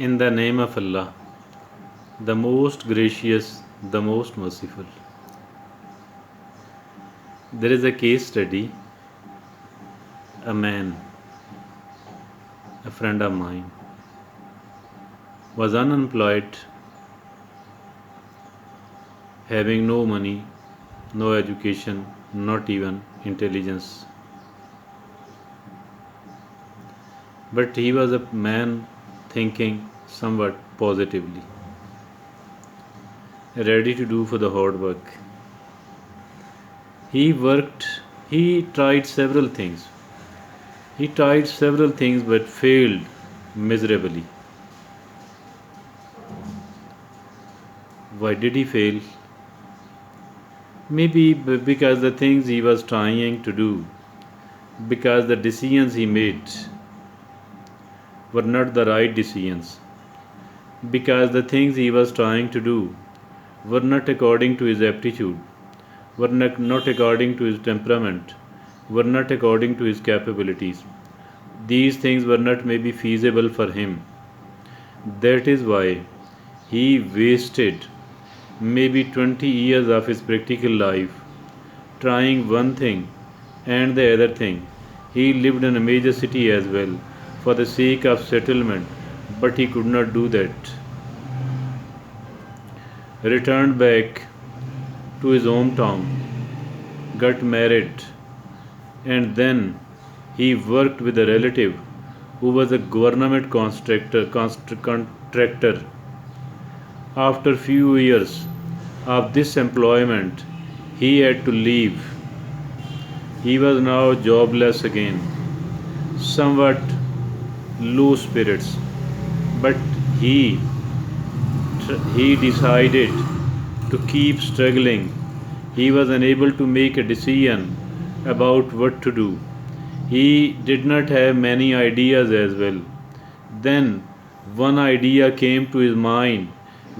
In the name of Allah, the most gracious, the most merciful. There is a case study. A man, a friend of mine, was unemployed, having no money, no education, not even intelligence. But he was a man thinking somewhat positively, ready to do for the hard work. He worked, he tried several things. He tried several things but failed miserably. Why did he fail? Maybe because the things he was trying to do, because the decisions he made were not the right decisions, because the things he was trying to do were not according to his aptitude, were not according to his temperament, were not according to his capabilities. These things were not maybe feasible for him. That is why he wasted maybe 20 years of his practical life trying one thing and the other thing. He lived in a major city as well for the sake of settlement, but he could not do that. Returned back to his hometown, got married, and then he worked with a relative who was a government contractor. After few years of this employment, he had to leave. He was now jobless again, somewhat low spirits, but he decided to keep struggling. He was unable to make a decision about what to do. He did not have many ideas as well. Then one idea came to his mind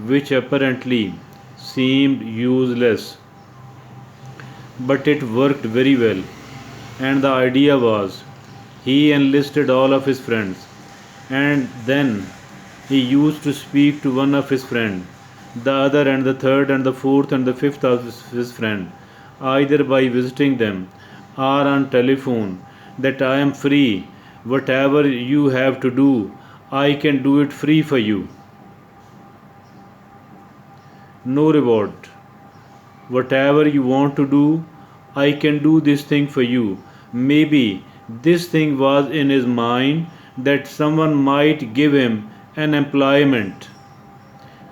which apparently seemed useless, but it worked very well. And the idea was he enlisted all of his friends, and then he used to speak to one of his friends, the other and the third and the fourth and the fifth of his friend, either by visiting them or on telephone, that I am free. Whatever you have to do, I can do it free for you. No reward. Whatever you want to do, I can do this thing for you. Maybe this thing was in his mind that someone might give him an employment.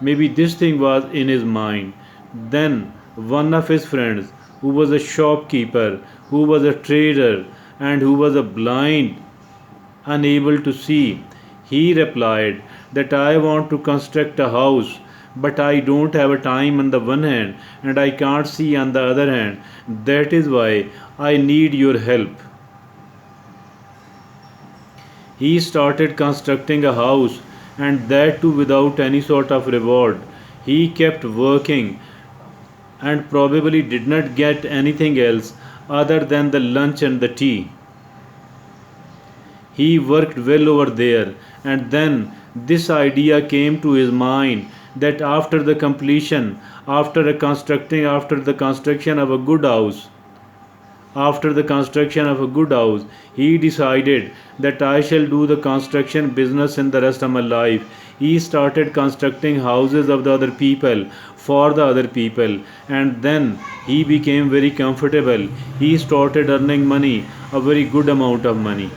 Maybe this thing was in his mind. Then one of his friends, who was a shopkeeper, who was a trader, and who was a blind, unable to see, he replied that I want to construct a house, but I don't have a time on the one hand and I can't see on the other hand. That is why I need your help. He started constructing a house, and that too without any sort of reward. He kept working and probably did not get anything else other than the lunch and the tea. He worked well over there, and then this idea came to his mind that after the construction of a good house, he decided that I shall do the construction business in the rest of my life. He started constructing houses of the other people for the other people, and then he became very comfortable. He started earning money, a very good amount of money.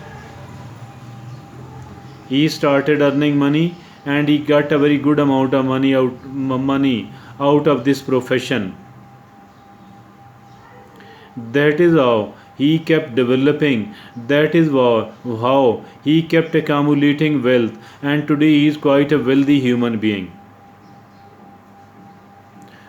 He started earning money and he got a very good amount of money out of this profession. That is how he kept developing. That is how he kept accumulating wealth, and today he is quite a wealthy human being.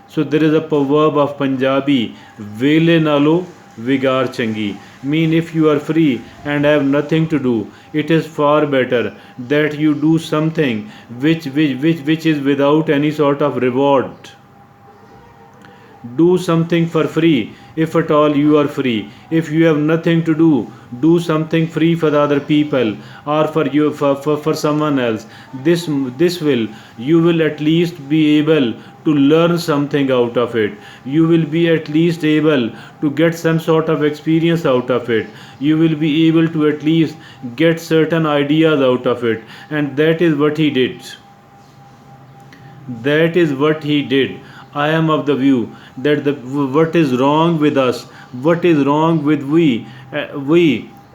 So there is a proverb of Punjabi, Vele nalo vigar changi. Mean if you are free and have nothing to do, it is far better that you do something which is without any sort of reward. Do something for free. if at all you are free. If you have nothing to do something free for the other people, or for you, for someone else. This will, you will at least be able to learn something out of it. You will be at least able to get some sort of experience out of it. You will be able to at least get certain ideas out of it. And that is what he did. That is what he did. I am of the view that what is wrong with us, what is wrong with we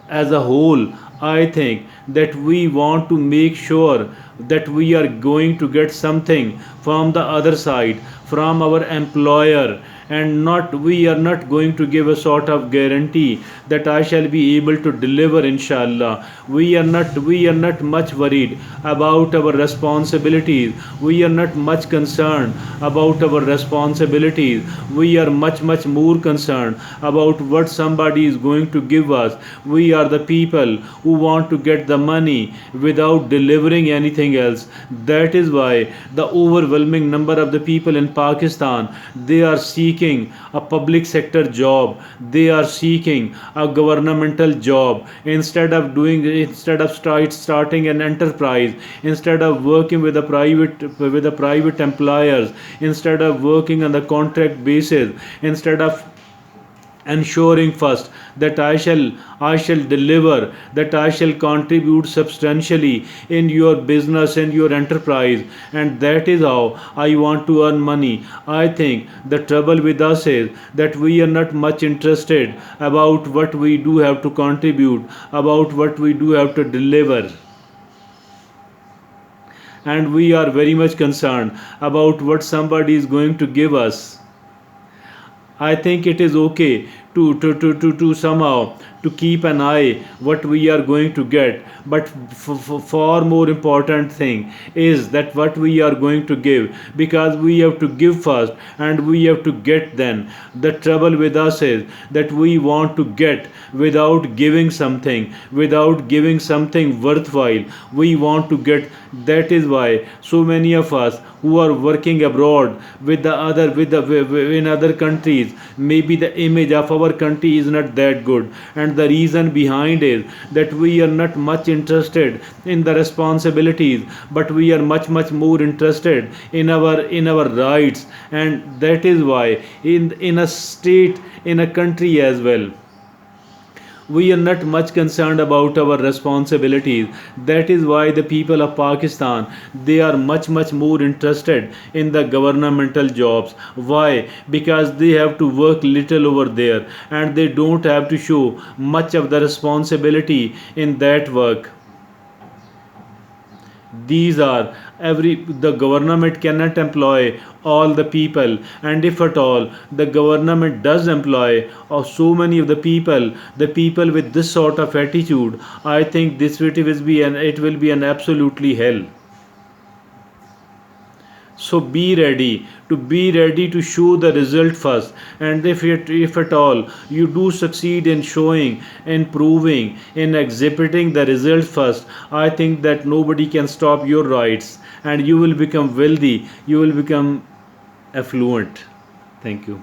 as a whole, I think that we want to make sure that we are going to get something from the other side, from our employer, and not, we are not going to give a sort of guarantee that I shall be able to deliver, inshallah. We are not much worried about our responsibilities. We are not much concerned about our responsibilities. We are much more concerned about what somebody is going to give us. We are the people who want to get the money without delivering anything else. That is why the overwhelming number of the people in Pakistan, they are seeking a public sector job. They are seeking a governmental job instead of starting an enterprise, instead of working with a private employers, instead of working on the contract basis, instead of ensuring first that I shall deliver, that I shall contribute substantially in your business and your enterprise, and that is how I want to earn money. I think the trouble with us is that we are not much interested about what we do have to contribute, about what we do have to deliver, and we are very much concerned about what somebody is going to give us. I think it is okay to somehow to keep an eye what we are going to get, but far more important thing is that what we are going to give, because we have to give first and we have to get then. The trouble with us is that we want to get without giving something, without giving something worthwhile. We want to get. That is why so many of us who are working abroad in other countries, maybe the image of our country is not that good, and the reason behind is that we are not much interested in the responsibilities, but we are much more interested in our rights. And that is why in a state, in a country as well, we are not much concerned about our responsibilities. That is why the people of Pakistan, they are much more interested in the governmental jobs. Why? Because they have to work little over there, and they don't have to show much of the responsibility in that work. These are every The government cannot employ all the people, and if at all the government does employ so many of the people with this sort of attitude, I think it will be an absolutely hell. So be ready to show the result first. And if at all you do succeed in showing, in proving, in exhibiting the result first, I think that nobody can stop your rights, and you will become wealthy, you will become affluent. Thank you.